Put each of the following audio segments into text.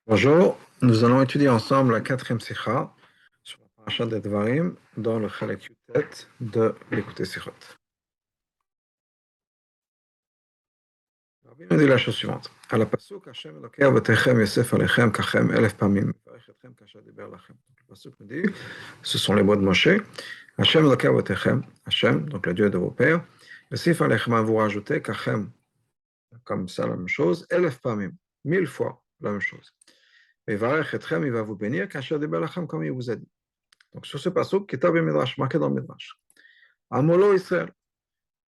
Bonjour, nous allons étudier ensemble la quatrième sikha sur la paracha des Dvarim dans le Chelek Yutet de l'Écouter Sichot. Rabbi nous dit la chose suivante. À la pasuk, Hashem Elokei Avotechem Yosef Alechem Kachem Elef Pamim Mevarech Etchem Kasher Diber Lachem. Le pasuk nous dit, ce sont les mots de Moshe, Hashem Elokei Avotechem, Hashem, donc le Dieu de vos pères, Yosef Alechem, vous rajoutez Kachem, comme ça la même chose, Elef Pamim, 1000 fois la même chose. Et Varech Etchem, il va vous bénir, Kasher Diber Lachem, comme il vous a dit. Donc sur ce passage, Kitab et Midrash, marqué dans le Midrash. Amolo Israël,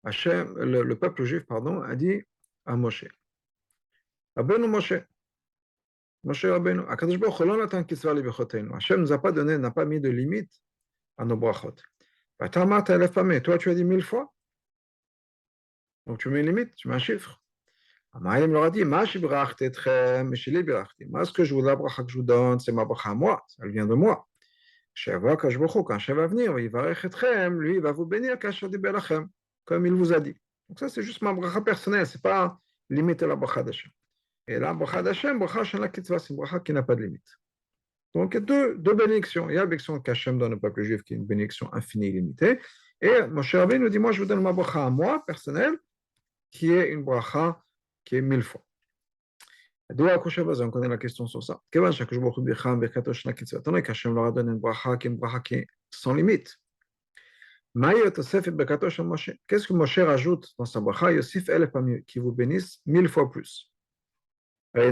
Hachem, le peuple juif, pardon, a dit à Moshe. Rabbeinu Moshe, Moshe Rabbeinu, Akadosh Baruch Hu lo natan kitzva li bechoteinu. Hachem nous a pas donné, n'a pas mis de limite à nos brachot. V'ata amarta elef pamim, toi tu as dit 1000 fois. Donc tu mets une limite, tu mets un chiffre. Amayim leur a dit, ma shibrachti etchem, meshili birachti. Moi, ce que je vous la bracha que je vous donne, c'est ma bracha à moi, elle vient de moi. Quand Hachem va venir, il va rechetchem, lui, il va vous bénir, comme il vous a dit. Donc ça, c'est juste ma bracha personnelle, c'est pas limité à la bracha d'Hachem. Et la bracha d'Hachem, bracha shana kitzvah, c'est une bracha qui n'a pas de limite. Donc il y a deux bénédictions. Il y a la bénédiction qu'Hachem donne au peuple juif, qui est une bénédiction infinie, illimitée. Et Moshe Rabbeinu nous dit, moi, je vous donne ma bracha à moi, personnelle, qui est une bracha qui est 1000 fois. On connaît la question sur ça. Qu'Hachem leur a donné une bracha qui est sans limite. Qu'est-ce que Moshe rajoute dans sa bracha Yosif elef pamim, qui vous bénisse 1000 fois plus. C'est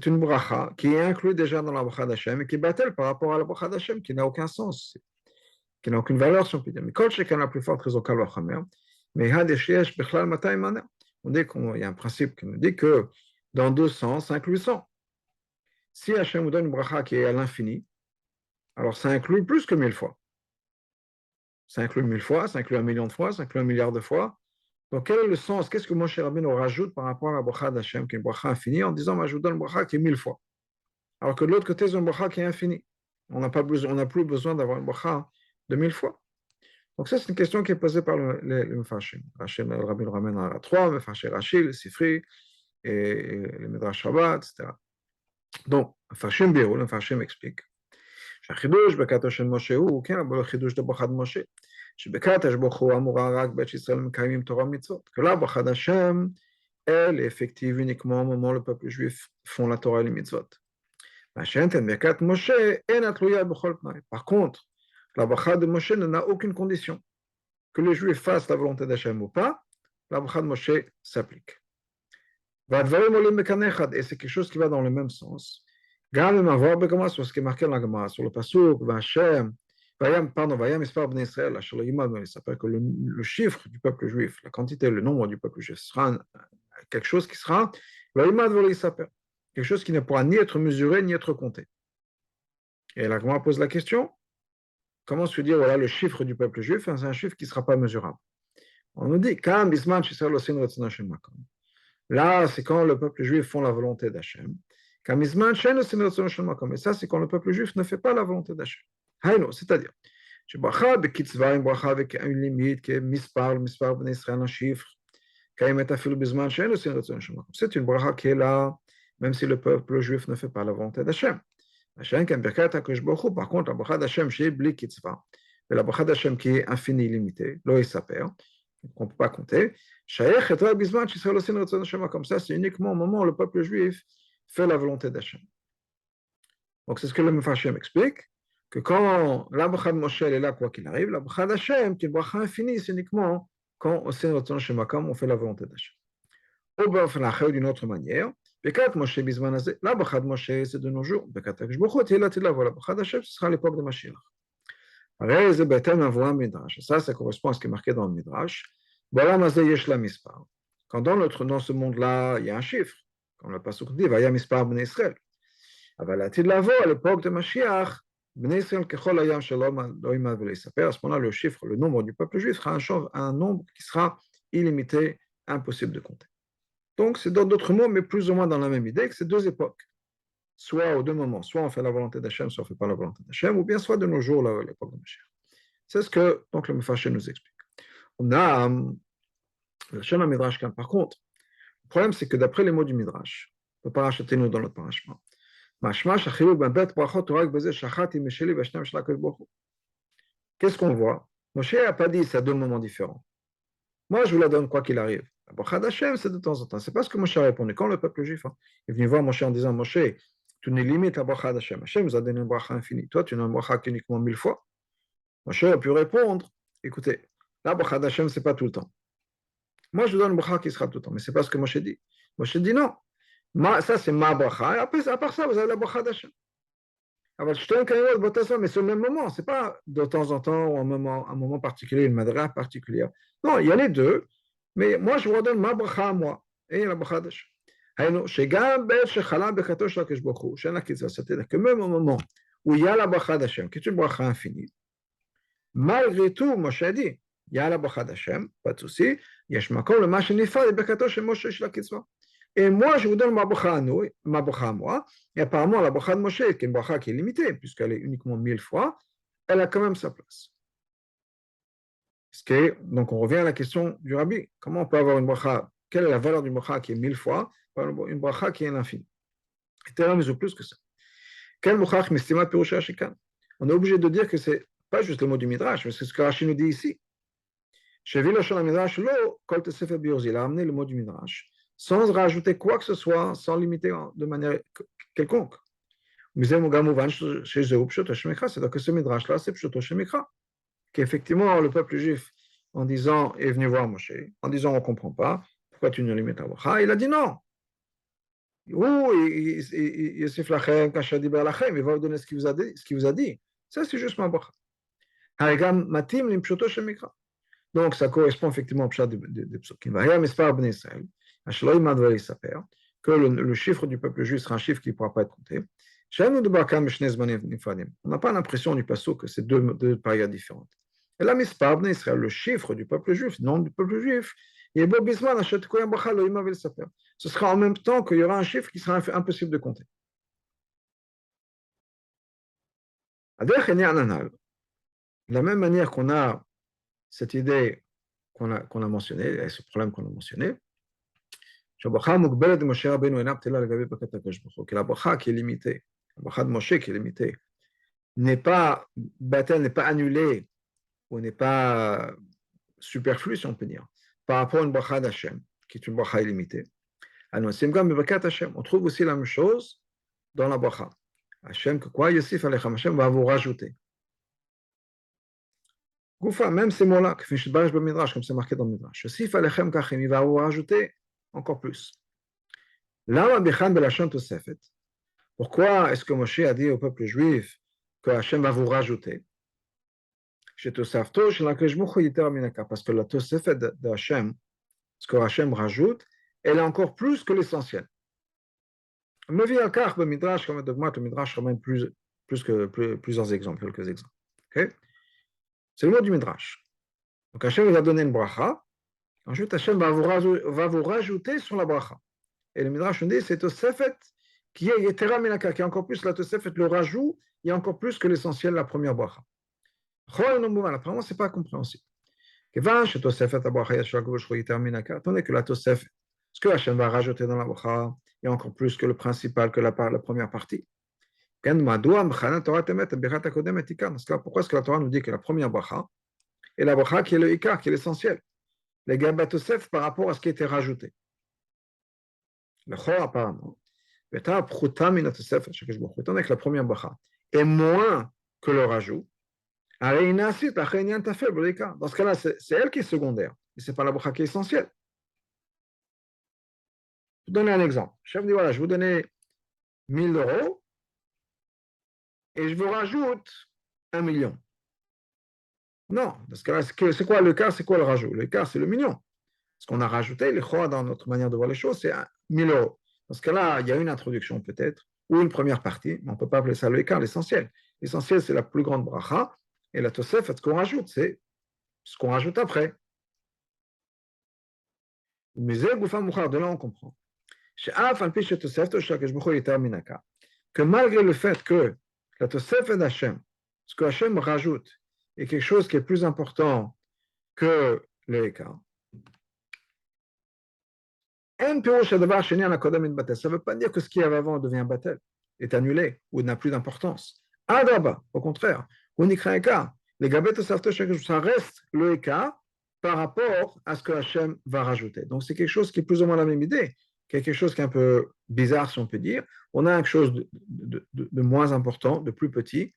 une bracha qui est inclue déjà dans la bracha d'Hachem et qui est battelle par rapport à la bracha d'Hachem, qui n'a aucun sens, qui n'a aucune valeur, si on peut dire. Mais quand chacun la plus forte raison qu'à mais on dit qu'il y a un principe qui nous dit que dans deux sens, ça inclut 100. Si Hachem vous donne une bracha qui est à l'infini, alors ça inclut plus que 1000 fois. Ça inclut 1000 fois, ça inclut 1 million de fois, ça inclut 1 milliard de fois. Donc quel est le sens? Qu'est-ce que Moshe Rabbeinu rajoute par rapport à la bracha d'Hachem, qui est une bracha infinie, en disant, moi je vous donne une bracha qui est 1000 fois. Alors que de l'autre côté, c'est une bracha qui est infinie. On n'a plus besoin d'avoir une bracha de 1000 fois. Donc ça, c'est une question qui est posée par le Mefarshim. Le Rabbi le ramène à 3, le Mefarshim Rashi, le Sifri, et le Midrash Shabbat, etc. Donc, le Mefarshim Birou, le Mefarshim explique. שהחידוש בקטו של משה הוא, כן, אבל החידוש בברכת משה, שבקטו ברוך הוא אמורה רק בית ישראל מקיימים תורה ומצוות. Que la bracha d'Hachem, elle est effective uniquement au moment où le peuple juif font la Torah et les mitzvot. Par contre, la bracha de Moshe n'a aucune condition. Que les Juifs fassent la volonté d'Hachem ou pas, la bracha de Moshe s'applique. Et c'est quelque chose qui va dans le même sens. Sur ce qui est marqué dans la Gemara, sur le pasuk, Vayam Ispar Bnei Israël, ça s'appelle que le chiffre du peuple juif, la quantité, le nombre du peuple juif sera quelque chose qui sera quelque chose qui ne pourra ni être mesuré ni être compté. Et la Gemara pose la question, comment se dire, voilà, le chiffre du peuple juif, c'est un chiffre qui ne sera pas mesurable. On nous dit, là, c'est quand le peuple juif font la volonté d'Hachem. Et ça, c'est quand le peuple juif ne fait pas la volonté d'Hachem. C'est-à-dire, une bracha avec une limite qui est mispar bnei Israël, un chiffre. C'est une bracha qui est là, même si le peuple juif ne fait pas la volonté d'Hachem. Par contre, la bracha d'Hachem chez Bli Kitzva, mais la bracha d'Hachem qui est infinie, limitée, lo isaper, qu'on ne peut pas compter, comme ça, c'est uniquement au moment où le peuple juif fait la volonté d'Hachem. Donc c'est ce que le Mefarshim explique, que quand la bracha de Moshe est là, quoi qu'il arrive, la bracha d'Hachem, qui est une bracha infinie, c'est uniquement quand on fait la volonté d'Hachem. Ou d'une autre manière, la bracha de Moshe, c'est de nos jours. La bracha d'Hachem, ce sera à l'époque de Mashiach. Ça correspond à ce qui est marqué dans le Midrash. Quand dans ce monde-là, il y a un chiffre, comme le pasuk dit, Vayam Ispar Bnei Israël. À l'époque de Mashiach, Bnei Israël, Kechol Hayam Shalom Lo Imad V'Lo Yisaper, à ce moment-là, le chiffre, le nombre du peuple juif sera un nombre qui sera illimité, impossible de compter. Donc, c'est dans d'autres mots, mais plus ou moins dans la même idée, que c'est deux époques. Soit aux deux moments, soit on fait la volonté d'Hachem, soit on ne fait pas la volonté d'Hachem, ou bien soit de nos jours, à l'époque de Mashiach. C'est ce que donc, le Mefarshim nous explique. On a le Midrash, par contre, le problème, c'est que d'après les mots du Midrash, on ne peut pas racheter nous dans notre parachement. Mashma, shachilou, ben bet, brachot, torah, bezé, shachat, imesheli, vashnem, shlakot, bochou. Qu'est-ce qu'on voit? Moshe n'a pas dit, c'est à deux moments différents. Moi, je vous la donne quoi qu'il arrive. La bracha d'Hachem, c'est de temps en temps. C'est pas ce que Moshe a répondu. Quand le peuple juif est venu voir Moshe en disant, Moshe, tu ne limites la bracha d'Hachem. Hachem nous a donné une bracha infinie. Toi, tu n'as une bracha qu'uniquement 1000 fois. Moshe a pu répondre, écoutez, la bracha d'Hachem, c'est pas tout le temps. Moi, je vous donne une bracha qui sera tout le temps. Mais c'est pas ce que Moshe dit. Moshe dit non. Ça, c'est ma bracha. Et après, à part ça, vous avez la bracha d'Hachem. Mais c'est au même moment, c'est pas de temps en temps ou un moment particulier, une madra particulière. Non, il y a les deux, mais moi je vous redonne ma bracha à moi, et la bracha d'Hachem. C'est-à-dire que même au moment où il y a la bracha d'Hachem, qui est une bracha infinie, malgré tout, Moshe a dit, il y a la bracha d'Hachem, pas de souci, il y a le machinifal et bekato chez Moshe chez la kitzvah. Et moi, je vous donne ma bracha à moi. Et apparemment, la bracha de Moshe, qui est une bracha qui est limitée, puisqu'elle est uniquement 1000 fois, elle a quand même sa place. Donc, on revient à la question du rabbi. Comment on peut avoir une bracha? Quelle est la valeur d'une bracha qui est 1000 fois par une bracha qui est l'infini? Et terrain, mais plus que ça. Quel bracha m'estima pirusha shikan? On est obligé de dire que c'est pas juste le mot du Midrash, mais c'est ce que Rashi nous dit ici. Chez Viloshon Midrash, Kol Tesefet Biurzi, il a amené le mot du Midrash, sans rajouter quoi que ce soit, sans limiter de manière quelconque. C'est-à-dire que ce Midrash-là, c'est Pshuto Shemikra, qu'effectivement, le peuple juif, en disant, est venu voir Moshe, en disant, on ne comprend pas, pourquoi tu nous limites à bracha? Il a dit non. Il va vous donner ce qu'il vous a dit. Ça, c'est juste ma bracha. Donc, ça correspond effectivement au pshat des psukim. Que le chiffre du peuple juif sera un chiffre qui ne pourra pas être compté. On n'a pas l'impression du pasuk que c'est deux périodes différentes. Et là, le chiffre du peuple juif, non du peuple juif, ce sera en même temps qu'il y aura un chiffre qui sera impossible de compter. De la même manière qu'on a cette idée qu'on a mentionnée, ce problème qu'on a mentionné, que la bracha qui est limitée, la bracha de Moshe qui est limitée, n'est pas bâtelle, n'est pas annulée, ou n'est pas superflue, si on peut dire, par rapport à une bracha d'Hachem, qui est une bracha illimitée. On trouve aussi la même chose dans la bracha. Hachem, que quoi? Yosif Alechem, Hachem va vous rajouter. Goufa, même ces mots-là, comme c'est marqué dans le Midrash, Yosif Alechem Kachem, il va vous rajouter encore plus. Pourquoi est-ce que Moshe a dit au peuple juif que Hachem va vous rajouter? Parce que la Tosefet de Hachem, ce que Hachem rajoute, elle est encore plus que l'essentiel. Me vient à le Midrash, comme le Midrash ramène plusieurs exemples, quelques exemples. Okay? C'est le mot du Midrash. Donc Hachem va donner une bracha, ensuite Hachem va vous rajouter sur la bracha. Et le Midrash nous dit, c'est Tosefet qui est Yetera Minaka, qui est encore plus la Tosefet, le rajout, il y a encore plus que l'essentiel, la première bracha. Apparemment, ce n'est pas compréhensible. Attendez que la Tosefet, ce que Hachem va rajouter dans la bracha, il y a encore plus que le principal, que la première partie. Pourquoi est-ce que la Torah nous dit que la première bracha est la bracha qui est le ikar, qui est l'essentiel? Les Gaba Tosef par rapport à ce qui a été rajouté. Le Chor, apparemment, étant donné que la première bracha est moins que le rajout, dans ce cas-là, c'est elle qui est secondaire, et ce n'est pas la bracha qui est essentielle. Je vais vous donner un exemple. Le chef dit, voilà, je vais vous donner 1000 euros, et je vous rajoute 1 million. Non, dans ce cas-là, c'est quoi le quart, c'est quoi le rajout? Le quart, c'est le million. Ce qu'on a rajouté, le choix dans notre manière de voir les choses, c'est 1000 euros. Dans ce cas-là, il y a une introduction peut-être, ou une première partie, mais on ne peut pas appeler ça le quart, l'essentiel. L'essentiel, c'est la plus grande bracha, et la tosef, ce qu'on rajoute, c'est ce qu'on rajoute après. Mais de là, on comprend. Que malgré le fait que la tosef d'Hachem, ce que Hachem rajoute, est quelque chose qui est plus important que le écart. Ça ne veut pas dire que ce qui avait avant devient batel, est annulé ou n'a plus d'importance. Adraba, au contraire, les gabettes ça reste le Eka par rapport à ce que Hachem va rajouter. Donc c'est quelque chose qui est plus ou moins la même idée, quelque chose qui est un peu bizarre si on peut dire. On a quelque chose de moins important, de plus petit,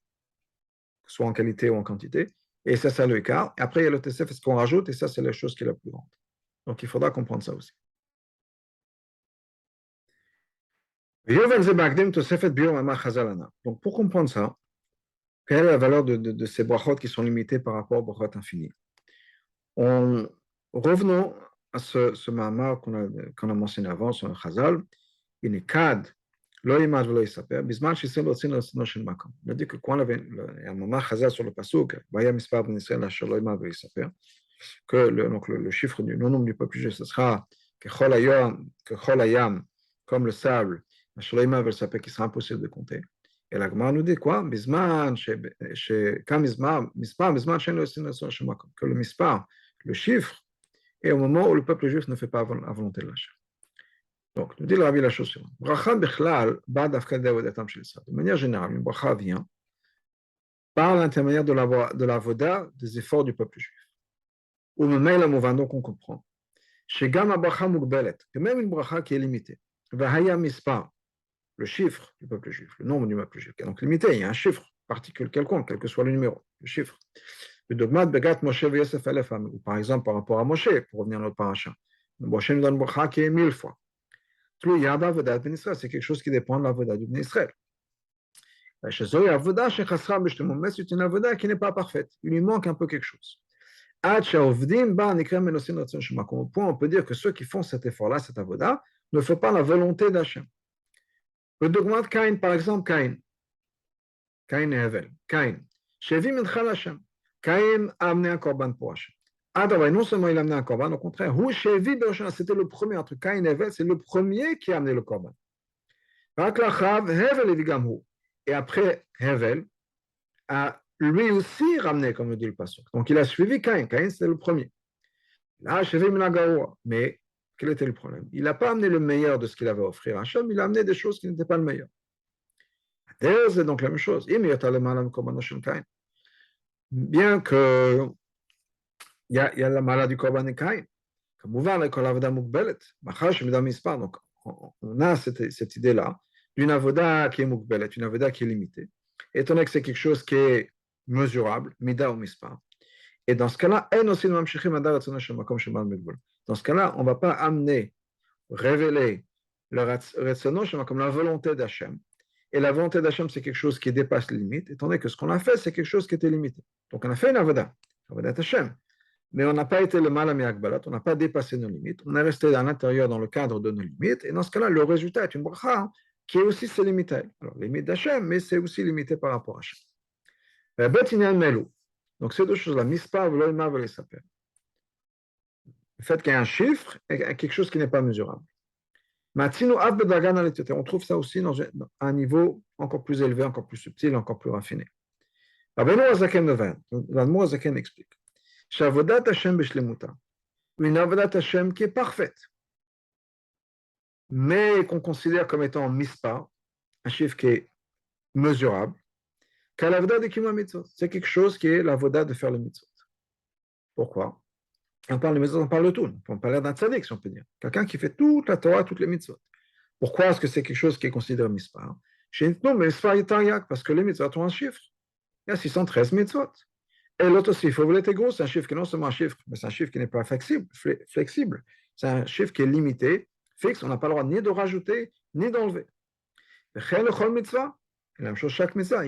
soit en qualité ou en quantité, et ça c'est le Eka. Et après il y a le TCF, ce qu'on rajoute, et ça c'est la chose qui est la plus grande. Donc il faudra comprendre ça aussi. Donc, pour comprendre ça, quelle est la valeur de ces brachot qui sont limitées par rapport aux brachot infinis? Revenons à ce mahama qu'on a mentionné avant sur le Chazal. Il est kad, lo imad velo yisaper, bisman shisel otzin l'otzino shel makom. Il a dit que quand il y a un mahama Chazal sur le pasuk, vaya mispar ben Israël asher lo imad velo yisaper, que le chiffre du non-nombre du peuple juif, ce sera que chol hayam, comme le sable, asher lo imad velo yisaper, qui sera impossible de compter. Et la Gemara nous dit quoi? Bisman, que le mispar, le chiffre, et au moment où le peuple juif ne fait pas la volonté de l'Hachem. Donc, nous dit le Rabbi la chose suivante. Bracha bechlal ba'ad afkadeh avodatam shel Israël. De manière générale, une bracha vient par l'intermédiaire de la voda des efforts du peuple juif. Ou le mail amouvan, donc on comprend. Chez Gama bracha mugbelet, que même une bracha qui est limitée. Vahaya mispar, le chiffre du peuple juif, le nombre du peuple juif, qui est donc limité, il y a un chiffre particulier quelconque, quel que soit le numéro, le chiffre. Le dogmat Begat Moshe Yosef Aleph, ou par exemple par rapport à Moshe, pour revenir à notre paracha. Moshe nous donne bracha qui est 1000 fois. C'est quelque chose qui dépend de la voda du Ben Israël. Mais c'est une avoda qui n'est pas parfaite. Il lui manque un peu quelque chose. Au point, on peut dire que ceux qui font cet effort-là, cette avoda, ne font pas la volonté d'Hachem. Le dogmat Caïn, par exemple, Caïn et Hevel. Caïn. Shevim Enchal Hashem. Caïn a amené un korban pour Hachem. Non seulement il a amené un korban, au contraire, c'était le premier entre Caïn et Hevel, c'est le premier qui a amené le korban. Et après, Hevel a lui aussi ramené, comme le dit le pasteur. Donc il a suivi Caïn. Caïn, c'était le premier. Là, mais quel était le problème? Il n'a pas amené le meilleur de ce qu'il avait à offrir à Hachem, il a amené des choses qui n'étaient pas le meilleur. C'est donc la même chose. Bien que il y a la maladie du korban et Caïn. Donc, on a cette idée-là d'une avoda qui est mukbelet, une avoda qui est limitée, étant donné que c'est quelque chose qui est mesurable, mida ou mispar. Et dans ce cas-là, dans ce cas-là, on ne va pas amener, révéler comme la volonté d'Hachem. Et la volonté d'Hachem, c'est quelque chose qui dépasse les limites, étant donné que ce qu'on a fait, c'est quelque chose qui était limité. Donc on a fait une avoda d'Hachem. Mais on n'a pas été le mal à Miakbalat, on n'a pas dépassé nos limites, on est resté à l'intérieur dans le cadre de nos limites, et dans ce cas-là, le résultat est une bracha qui est aussi ses limites. Alors, limite d'Hachem, mais c'est aussi limité par rapport à Hachem. Donc, ces deux choses-là, mispar, v'loïma, v'loïsaper. Le fait qu'il y ait un chiffre et quelque chose qui n'est pas mesurable. On trouve ça aussi dans un niveau encore plus élevé, encore plus subtil, encore plus raffiné. L'Admor Hazaken explique. Shavodat Hashem b'shlemuta, une avodat Hashem qui est parfaite, mais qu'on considère comme étant mispar, un chiffre qui est mesurable, qu'à l'avodat de Kima Mitzvot, c'est quelque chose qui est l'avodat de faire le mitzvot. Pourquoi? On parle de mitzvot, on parle de tout. On parle d'un tzaddik, si on peut dire. Quelqu'un qui fait toute la Torah, toutes les mitzvot. Pourquoi est-ce que c'est quelque chose qui est considéré mispar? Non, mais mispar yitariak, parce que les mitzvot ont un chiffre. Il y a 613 mitzvot. Et l'autre aussi, il faut voler gros, c'est un chiffre qui est non seulement un chiffre, mais c'est un chiffre qui n'est pas flexible. C'est un chiffre qui est limité, fixe, on n'a pas le droit ni de rajouter, ni d'enlever. Et la même chose, chaque mitzvah,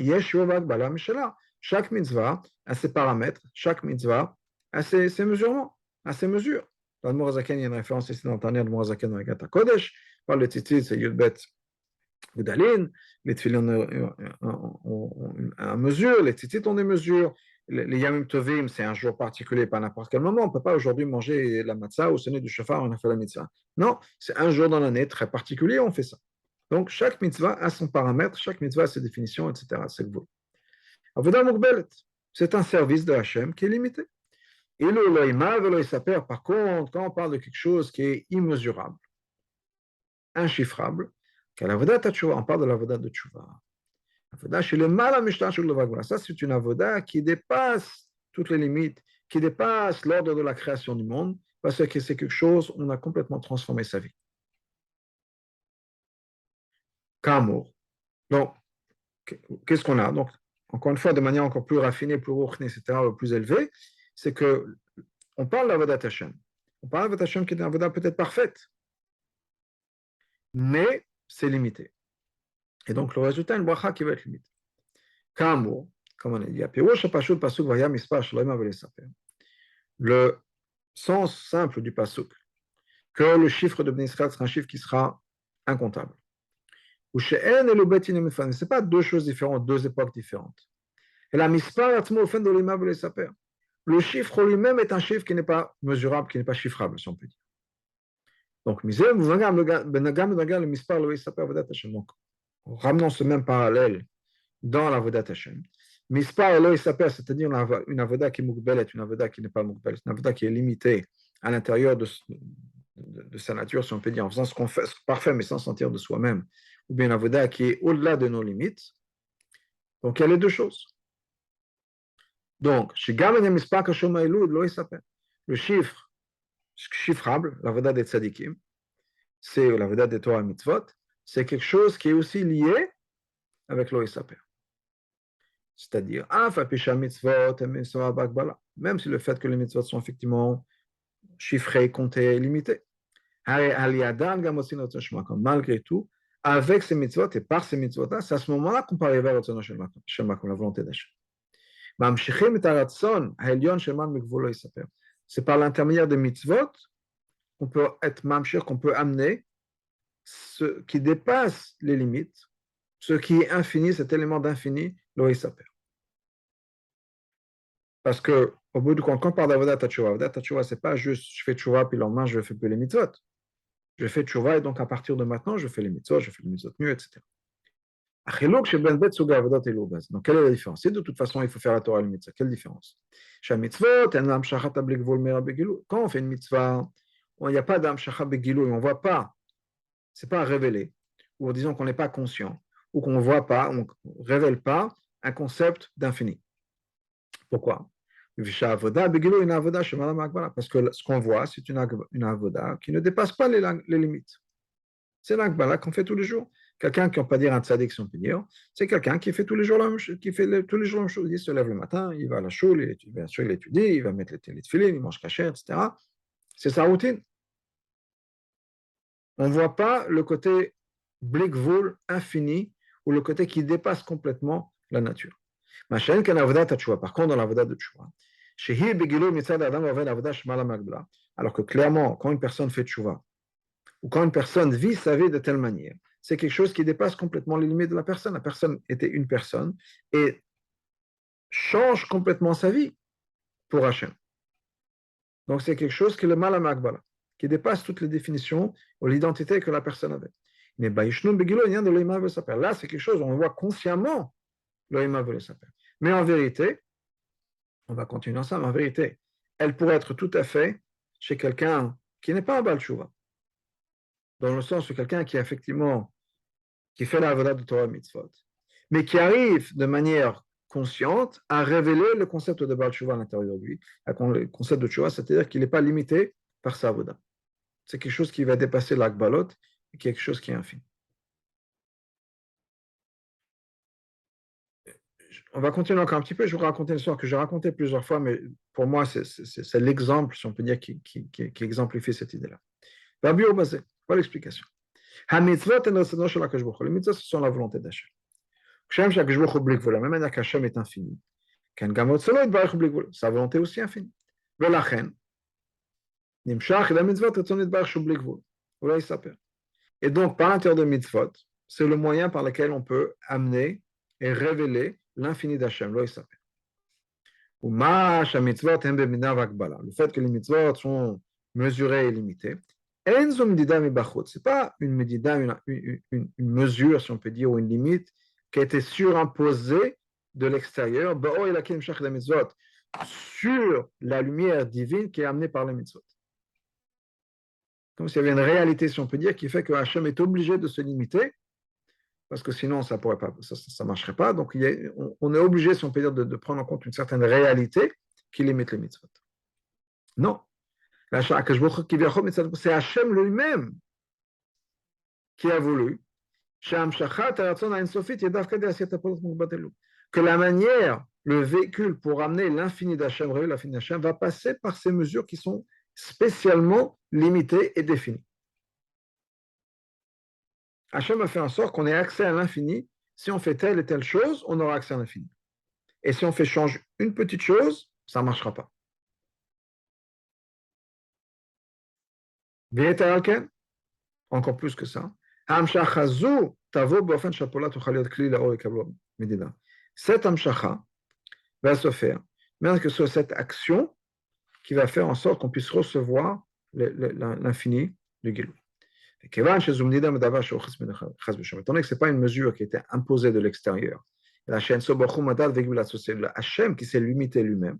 chaque mitzvah a ses paramètres, chaque mitzvah a ses mesurements, a ses mesures. Dans le Mourazaken, il y a une référence ici dans le Tanya de Mourazaken dans la Gata Kodesh, par le tzitzit, c'est Yudbet Gudalin, les tefillin ont une mesure, les tzitzit ont des mesures, les Yamim Tovim, c'est un jour particulier, pas n'importe quel moment. On ne peut pas aujourd'hui manger la matzah ou sonner du shofar, on a fait la mitzvah. Non, c'est un jour dans l'année très particulier, on fait ça. Donc, chaque mitzvah a son paramètre, chaque mitzvah a ses définitions, etc. C'est le vol. Avodah Mugbelet, c'est un service de Hachem qui est limité. Et le loïma, le saper, par contre, quand on parle de quelque chose qui est immesurable, inchiffrable qu'à l'avodat tchouva. On parle de l'avodat de tchouva. L'avodat chez le mal à mishtan shel levagula. Ça, c'est une avoda qui dépasse toutes les limites, qui dépasse l'ordre de la création du monde, parce que c'est quelque chose, on a complètement transformé sa vie. Kamour. Donc, qu'est-ce qu'on a? Donc, encore une fois, de manière encore plus raffinée, plus rouchne, etc., plus élevée, c'est que on parle d'Avodat Hashem. On parle d'Avodat Hashem qui est une Avodah peut-être parfaite, mais c'est limité. Et donc, le résultat, une bracha qui va être limitée. Kamour, comme on a dit, le sens simple du pasuk, que le chiffre de Ben Israël sera un chiffre qui sera incontable. Ou she'en et le betin et ce n'est pas deux choses différentes, deux époques différentes. Et la mispar atzmo ofen de l'ima le saper. Le chiffre lui-même est un chiffre qui n'est pas mesurable, qui n'est pas chiffrable, si on peut dire. Donc, ramenons ce même parallèle dans l'avodat Hashem. Mispar Eloi Saper, c'est-à-dire une avoda qui est mukbel, une avoda qui n'est pas mukbel, une avoda qui est limitée à l'intérieur de sa nature, si on peut dire, en faisant ce qu'on fait, ce parfait, mais sans sentir de soi-même, ou bien une avoda qui est au-delà de nos limites. Donc, il y a les deux choses. Donc, le chiffre chiffrable, l'avoda des tzadikim, c'est l'avoda des Torah mitzvot, c'est quelque chose qui est aussi lié avec l'Oïsaper. C'est-à-dire, même si le fait que les mitzvot sont effectivement chiffrés, comptés, limités. Malgré tout, avec ces mitzvot et par ces mitzvot-là, c'est à ce moment-là qu'on peut arriver à la volonté d'Hachem. C'est par l'intermédiaire des mitzvot qu'on peut être mamshir, qu'on peut amener ce qui dépasse les limites, ce qui est infini, cet élément d'infini, l'oïsaper. Parce que au bout du compte, quand on parle d'avodat tchouva, c'est pas juste je fais tchouva puis le lendemain je fais plus les mitzvot. Je fais tchouva et donc à partir de maintenant je fais les mitzvot mieux, etc. Donc quelle est la différence? Et de toute façon il faut faire la Torah et le mitzvah. Quelle différence? Quand on fait une mitzvah, il n'y a pas d'amshacha begilou, on ne voit pas, c'est pas révélé, ou disons qu'on n'est pas conscient, ou qu'on ne voit pas, on ne révèle pas un concept d'infini. Pourquoi? Parce que ce qu'on voit, c'est une avoda qui ne dépasse pas les limites. C'est l'akbala qu'on fait tous les jours. Quelqu'un qui, on peut dire un tzaddik, si on peut dire, c'est quelqu'un qui fait tous les jours la même chose. Tous les jours la même chose. Il se lève le matin, il va à la choule, bien sûr, il étudie, il va mettre les tefilines, il mange cachère, etc. C'est sa routine. On ne voit pas le côté blikvul infini ou le côté qui dépasse complètement la nature. Par contre, dans l'avodat de tchouva, alors que clairement, quand une personne fait tchouva, ou quand une personne vit sa vie de telle manière, c'est quelque chose qui dépasse complètement les limites de la personne. La personne était une personne et change complètement sa vie pour Hachem. Donc c'est quelque chose qui est le mal à Makbala, qui dépasse toutes les définitions ou l'identité que la personne avait. Mais là, c'est quelque chose où on voit consciemment l'Oïma veut le saper. Mais en vérité, on va continuer ensemble, en vérité, elle pourrait être tout à fait chez quelqu'un qui n'est pas un Baal Tshuva, dans le sens où quelqu'un qui effectivement qui fait la avoda de Torah mitzvot, mais qui arrive de manière consciente à révéler le concept de Baal Tshuva à l'intérieur de lui. Le concept de Tshuva, c'est-à-dire qu'il n'est pas limité par sa avoda. C'est quelque chose qui va dépasser l'akbalot et quelque chose qui est infini. On va continuer encore un petit peu. Je vais vous raconter une histoire que j'ai racontée plusieurs fois, mais pour moi, c'est l'exemple, si on peut dire, qui exemplifie cette idée-là. Rabbi Obazé, voilà l'explication. Les mitzvot, ce sont la volonté d'Hachem. De la même manière qu'Hachem est infini, sa volonté aussi infinie. Et donc, par l'intérieur de mitzvot, c'est le moyen par lequel on peut amener et révéler l'infini d'Hachem. Le fait que les mitzvot sont mesurés et limités, ce n'est pas une medida, une mesure, si on peut dire, ou une limite qui a été surimposée de l'extérieur sur la lumière divine qui est amenée par les mitzvot. Comme s'il y avait une réalité, si on peut dire, qui fait que Hachem est obligé de se limiter, parce que sinon, ça ne marcherait pas. Donc, on est obligé, si on peut dire, de prendre en compte une certaine réalité qui limite les mitzvot. Non. C'est Hachem lui-même qui a voulu que la manière, le véhicule pour amener l'infini d'Hachem, l'infini d'Hachem, va passer par ces mesures qui sont spécialement limitées et définies. Hachem a fait en sorte qu'on ait accès à l'infini. Si on fait telle et telle chose, on aura accès à l'infini. Et si on fait changer une petite chose, ça ne marchera pas. Encore plus que ça. Cette amshacha va se faire, mais que ce soit cette action qui va faire en sorte qu'on puisse recevoir l'infini du Gilou. Étant donné que ce n'est pas une mesure qui était imposée de l'extérieur, la chaîne le Hachem qui s'est limité lui-même.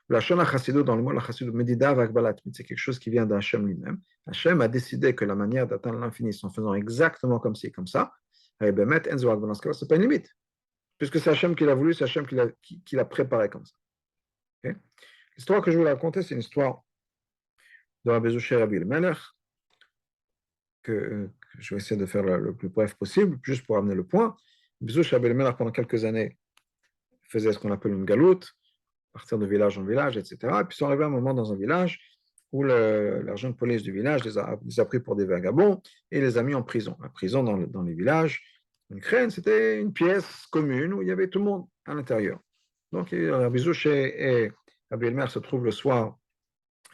La Shona Chassidut, dans le mot la Chassidut, Medida Vakbalat, c'est quelque chose qui vient d'Hachem lui-même. Hachem a décidé que la manière d'atteindre l'infini, c'est en faisant exactement comme ci, comme ça. Et bien, mettre Enzo dans ce cas-là, ce n'est pas une limite. Puisque c'est Hachem qui l'a voulu, c'est Hachem qui l'a préparé comme ça. Okay? L'histoire que je vais raconter, c'est une histoire de Rabbi Zoucher Rabbi Melech, que je vais essayer de faire le plus bref possible, juste pour amener le point. Rabbi Zoucher Rabbi Melech, pendant quelques années, faisait ce qu'on appelle une galoute, partir de village en village, etc. Et puis ils sont arrivés à un moment dans un village où l'agent de police du village les a pris pour des vagabonds et les a mis en prison. La prison dans les villages, une crène, c'était une pièce commune où il y avait tout le monde à l'intérieur. Donc Rabbi Zouché et Rabbi Elmer se trouvent le soir,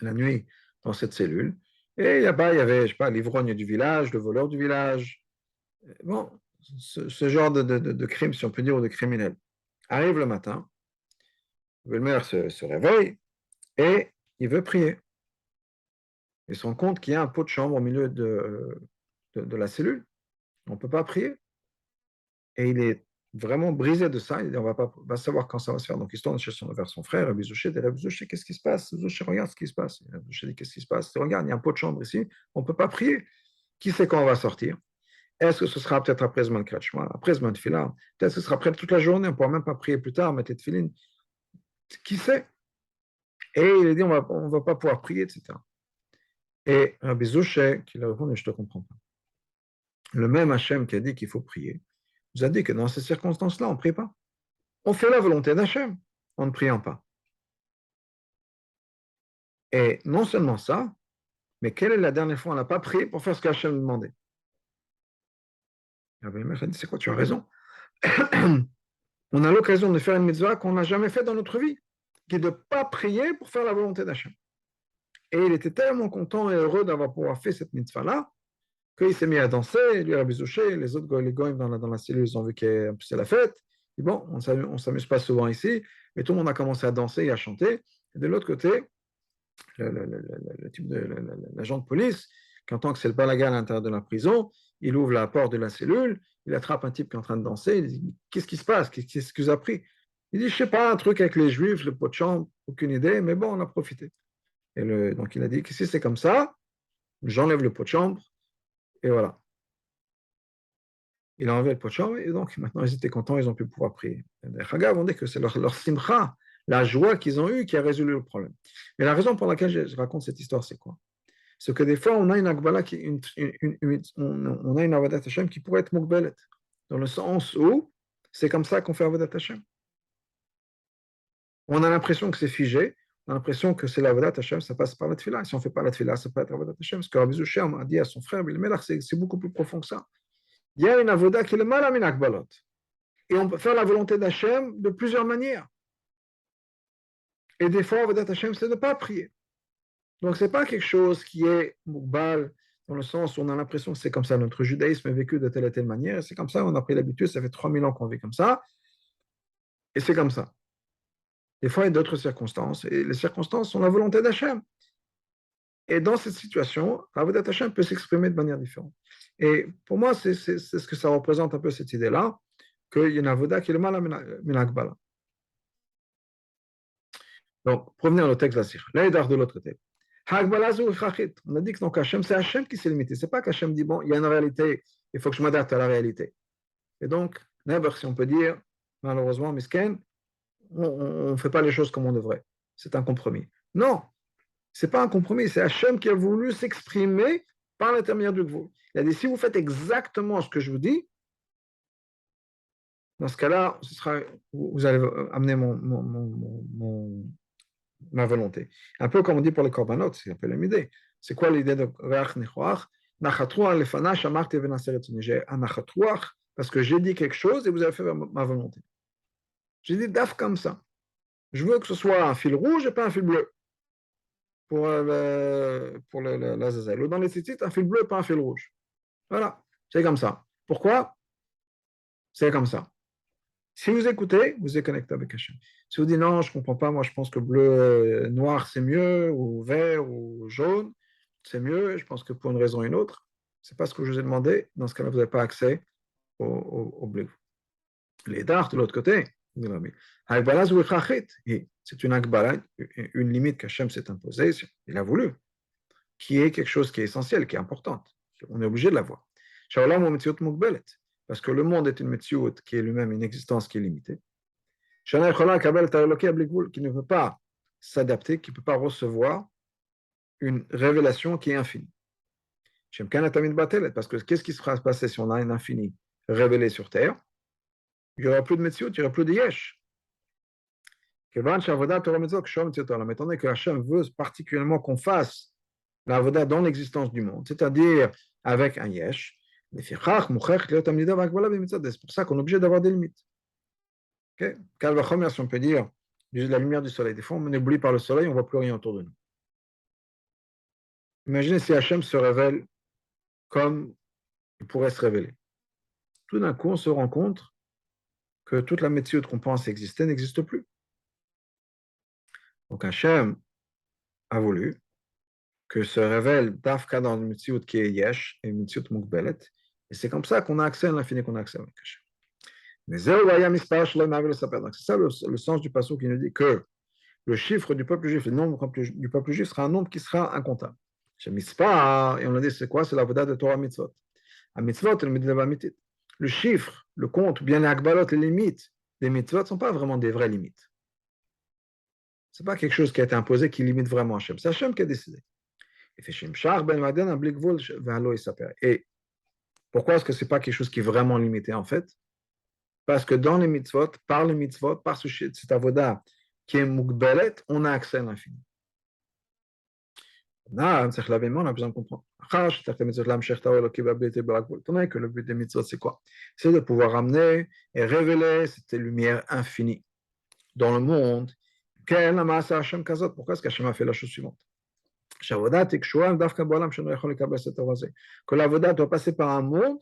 la nuit, dans cette cellule. Et là-bas, il y avait, je sais pas, l'ivrogne du village, le voleur du village. Bon, ce genre de crime, si on peut dire, ou de criminel. Arrive le matin, Belmer se réveille et il veut prier. Il se rend compte qu'il y a un pot de chambre au milieu de la cellule. On ne peut pas prier. Et il est vraiment brisé de ça. Il dit, on va savoir quand ça va se faire. Donc il se tourne vers son frère, Rabbi Zouché, dit, Rabbi Zouché, qu'est-ce qui se passe? Zouché, regarde ce qui se passe. Rabbi Zouché dit, qu'est-ce qui se passe? Il dit, regarde, il y a un pot de chambre ici. On ne peut pas prier. Qui sait quand on va sortir? Est-ce que ce sera peut-être après Zman Kratchma, après Zman Tfila? Peut-être que ce sera après toute la journée. On ne pourra même pas prier plus tard, mettre Tfilin. Qui sait? Et il a dit, on ne va pas pouvoir prier, etc. Et Rabbi Zouché, qui lui a répondu, je ne te comprends pas. Le même Hachem qui a dit qu'il faut prier, nous a dit que dans ces circonstances-là, on ne prie pas. On fait la volonté d'Hachem en ne priant pas. Et non seulement ça, mais quelle est la dernière fois on n'a pas prié pour faire ce qu'Hachem nous demandait? Rabbi Meir a dit, c'est quoi, tu as raison. On a l'occasion de faire une mitzvah qu'on n'a jamais fait dans notre vie, qui est de ne pas prier pour faire la volonté d'Hachem. Et il était tellement content et heureux d'avoir pouvoir fait cette mitzvah-là, qu'il s'est mis à danser, lui, Rabbi Zouché, les autres les goïms dans la cellule, ils ont vu que c'est la fête. Et bon, on ne s'amuse pas souvent ici, mais tout le monde a commencé à danser et à chanter. Et de l'autre côté, le type l'agent de police, qui entend que c'est le balagan à l'intérieur de la prison, il ouvre la porte de la cellule, il attrape un type qui est en train de danser, il dit, qu'est-ce qui se passe? Qu'est-ce que vous avez pris? Il dit, je ne sais pas, un truc avec les juifs, le pot de chambre, aucune idée, mais bon, on a profité. Et donc il a dit, si c'est comme ça, j'enlève le pot de chambre, et voilà. Il a enlevé le pot de chambre, et donc maintenant ils étaient contents, ils ont pu pouvoir prier. Les Chagav ont dit que c'est leur simcha, la joie qu'ils ont eue qui a résolu le problème. Mais la raison pour laquelle je raconte cette histoire, c'est quoi? C'est que des fois, on a une agbala, on a une avodat Hashem qui pourrait être mukbelet, dans le sens où c'est comme ça qu'on fait avodat Hashem. On a l'impression que c'est figé, on a l'impression que c'est l'avodat Hashem, ça passe par la tefila. Si on ne fait pas la tefila, ça peut être avodat Hashem. Ce que Rabbi Zoucher a dit à son frère, c'est beaucoup plus profond que ça. Il y a une avoda qui est le mal à minakbalot. Et on peut faire la volonté d'Hachem de plusieurs manières. Et des fois, avodat Hashem, c'est de ne pas prier. Donc, ce n'est pas quelque chose qui est moukbal, dans le sens où on a l'impression que c'est comme ça. Notre judaïsme est vécu de telle et telle manière. C'est comme ça, on a pris l'habitude, ça fait 3000 ans qu'on vit comme ça. Et c'est comme ça. Des fois, il y a d'autres circonstances. Et les circonstances sont la volonté d'Hachem. Et dans cette situation, l'avodat Hashem peut s'exprimer de manière différente. Et pour moi, c'est ce que ça représente un peu cette idée-là, qu'il y a une avoda qui est le mal à minakbala. Donc, pour revenir au texte de la Sikha, l'aïdar de l'autre côté. On a dit que donc Hachem, c'est Hachem qui s'est limité. C'est pas qu'Hachem dit, bon, il y a une réalité, il faut que je m'adapte à la réalité. Et donc, never, si on peut dire, malheureusement, misken, on ne fait pas les choses comme on devrait. C'est un compromis. Non, c'est pas un compromis, c'est Hachem qui a voulu s'exprimer par l'intermédiaire du Gvoul. Il a dit, si vous faites exactement ce que je vous dis, dans ce cas-là, vous allez amener ma volonté. Un peu comme on dit pour les korbanot, c'est un peu la même idée. C'est quoi l'idée de Reach Nechoach? Nachatruach lefana shamarti venaseret. J'ai un nachatruach parce que j'ai dit quelque chose et vous avez fait ma volonté. J'ai dit daf comme ça. Je veux que ce soit un fil rouge et pas un fil bleu. Pour l'Azazel. Ou dans les tzitzit, un fil bleu et pas un fil rouge. Voilà, c'est comme ça. Pourquoi? C'est comme ça. Si vous écoutez, vous êtes connecté avec Hachem. Si vous dites non, je ne comprends pas, moi je pense que bleu, noir c'est mieux, ou vert, ou jaune, c'est mieux, je pense que pour une raison ou une autre, ce n'est pas ce que je vous ai demandé, dans ce cas-là, vous n'avez pas accès au bleu. Les dards, de l'autre côté, c'est une akbala, une limite qu'Hachem s'est imposée, il a voulu, qui est quelque chose qui est essentiel, qui est importante. On est obligé de l'avoir. Parce que le monde est une metsiout qui est lui-même une existence qui est limitée. Qui ne peut pas s'adapter, qui ne peut pas recevoir une révélation qui est infinie. Parce que qu'est-ce qui sera passé si on a un infini révélé sur Terre? Il n'y aura plus de metsiout, il n'y aura plus de yesh. Mais étant donné que Hachem veut particulièrement qu'on fasse la avoda dans l'existence du monde, c'est-à-dire avec un yesh, c'est pour ça qu'on est obligé d'avoir des limites. Okay? Si on peut dire, la lumière du soleil. Des fois, on est ébloui par le soleil, on ne voit plus rien autour de nous. Imaginez si Hachem se révèle comme il pourrait se révéler. Tout d'un coup, on se rend compte que toute la méthode qu'on pense exister n'existe plus. Donc Hachem a voulu que se révèle Dafka dans une méthode qui est Yesh et une méthode Mukbelet. Et c'est comme ça qu'on a accès à l'infini, qu'on a accès avec Hachem. Mais c'est ça le sens du passage qui nous dit que le chiffre du peuple juif, le nombre du peuple juif sera un nombre qui sera incontable. Chez Mitzvah, et on a dit c'est quoi? C'est la voda de Torah Mitzvot. À Mitzvot, le chiffre, le compte, bien les akbalot, les limites des Mitzvot ne sont pas vraiment des vraies limites. Ce n'est pas quelque chose qui a été imposé qui limite vraiment Hachem. C'est Hachem qui a décidé. Et pourquoi est-ce que ce n'est pas quelque chose qui est vraiment limité en fait? Parce que dans les mitzvot, par cette avoda qui est mukbelet, on a accès à l'infini. On a besoin de comprendre. Que le but des mitzvot, c'est quoi? C'est de pouvoir amener et révéler cette lumière infinie dans le monde. Pourquoi est-ce qu'Hachem a fait la chose suivante? Que l'avoda doit passer par un monde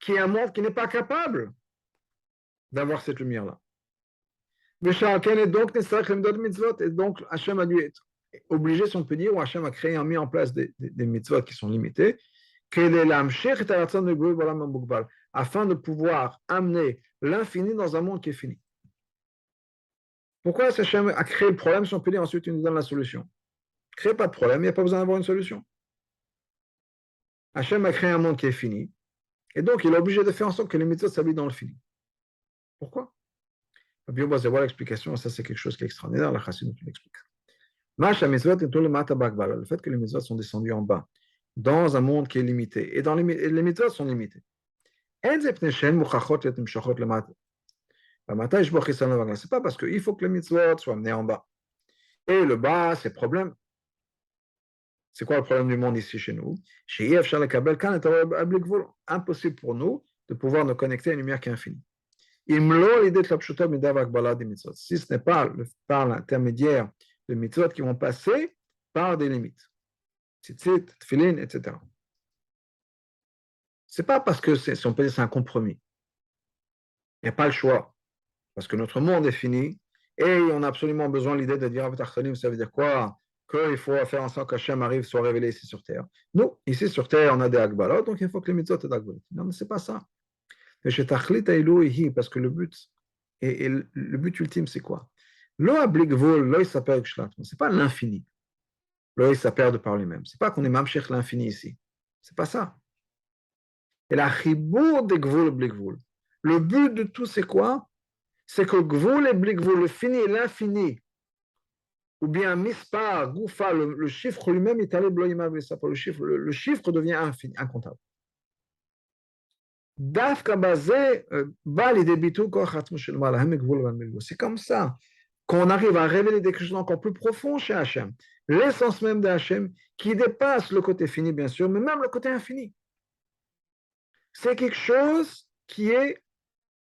qui est un monde qui n'est pas capable d'avoir cette lumière-là. Et donc, Hachem a dû être obligé, si on peut dire, ou Hachem a créé, a mis en place des mitzvot qui sont limités, afin de pouvoir amener l'infini dans un monde qui est fini. Pourquoi Hachem a créé le problème, si on peut dire, ensuite il nous donne la solution? Créez pas de problème, il n'y a pas besoin d'avoir une solution. Hachem a créé un monde qui est fini, et donc il est obligé de faire en sorte que les mitzvot s'habillent dans le fini. Pourquoi? Voilà l'explication, ça c'est quelque chose qui est extraordinaire, la Chassidut nous l'explique. Le fait que les mitzvot sont descendus en bas, dans un monde qui est limité, et les mitzvot sont limités. C'est pas parce qu'il faut que les mitzvot soient amenés en bas. Et le bas, c'est problème. C'est quoi le problème du monde ici chez nous? Impossible pour nous de pouvoir nous connecter à une lumière qui est infinie. Si ce n'est pas par l'intermédiaire de mitzvot qui vont passer par des limites. Tzitzit, tfilin, etc. Ce n'est pas parce que si on peut dire c'est un compromis. Il n'y a pas le choix. Parce que notre monde est fini et on a absolument besoin de l'idée de dire ça veut dire quoi? Qu'il faut faire en sorte qu'Hachem arrive, soit révélé ici sur Terre. Nous, ici sur Terre, on a des akbalot, donc il faut que les mitzvot aient akbalot. Non, mais ce n'est pas ça. Parce que le but, et le but ultime, c'est quoi? Ce n'est pas l'infini. L'œil, ça perd par lui-même. C'est pas qu'on est mamshech l'infini ici. C'est pas ça. Et la chibour des gvoul bli gvoul. Le but de tout, c'est quoi? C'est que gvoul et bli gvoul, le fini et l'infini, ou bien mispar, goufa, le chiffre lui-même est allé bloïma, le chiffre devient infini, incontable. Dafka basé, bal et débitou, c'est comme ça qu'on arrive à révéler des choses encore plus profondes chez Hachem. L'essence même de Hachem, qui dépasse le côté fini, bien sûr, mais même le côté infini. C'est quelque chose qui est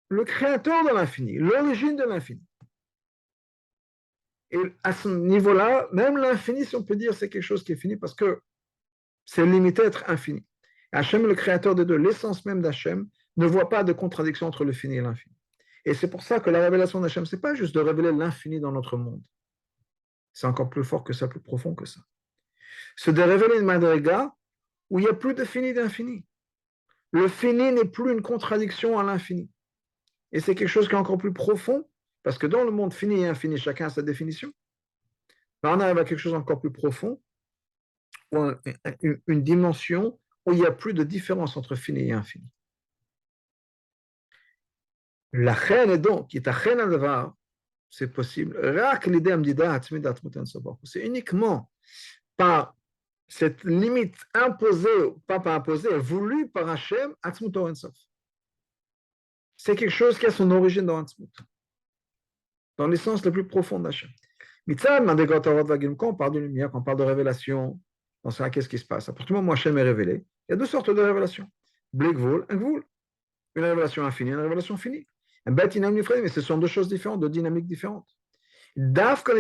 le créateur de l'infini, l'origine de l'infini. Et à ce niveau-là, même l'infini, si on peut dire, c'est quelque chose qui est fini parce que c'est limité à être infini. Hachem, le créateur des deux, l'essence même d'Hachem, ne voit pas de contradiction entre le fini et l'infini. Et c'est pour ça que la révélation d'Hachem, ce n'est pas juste de révéler l'infini dans notre monde. C'est encore plus fort que ça, plus profond que ça. C'est de révéler une madriga où il n'y a plus de fini d'infini. Le fini n'est plus une contradiction à l'infini. Et c'est quelque chose qui est encore plus profond, parce que dans le monde fini et infini, chacun a sa définition. Mais on arrive à quelque chose d'encore plus profond, une dimension où il n'y a plus de différence entre fini et infini. La reine est donc, qui est la reine à devoir, c'est possible. C'est uniquement par cette limite imposée, pas imposée, voulue par Hachem, c'est quelque chose qui a son origine dans Hatzmut, dans l'essence la plus profonde d'Hachem. Quand on parle de lumière, quand on parle de révélation, dans ça, qu'est-ce qui se passe? À partir du moment où Hachem est révélé, il y a deux sortes de révélations. Blikvoul, un gvoul. Une révélation infinie, une révélation finie. Un bet mais ce sont deux choses différentes, deux dynamiques différentes. Daf, quand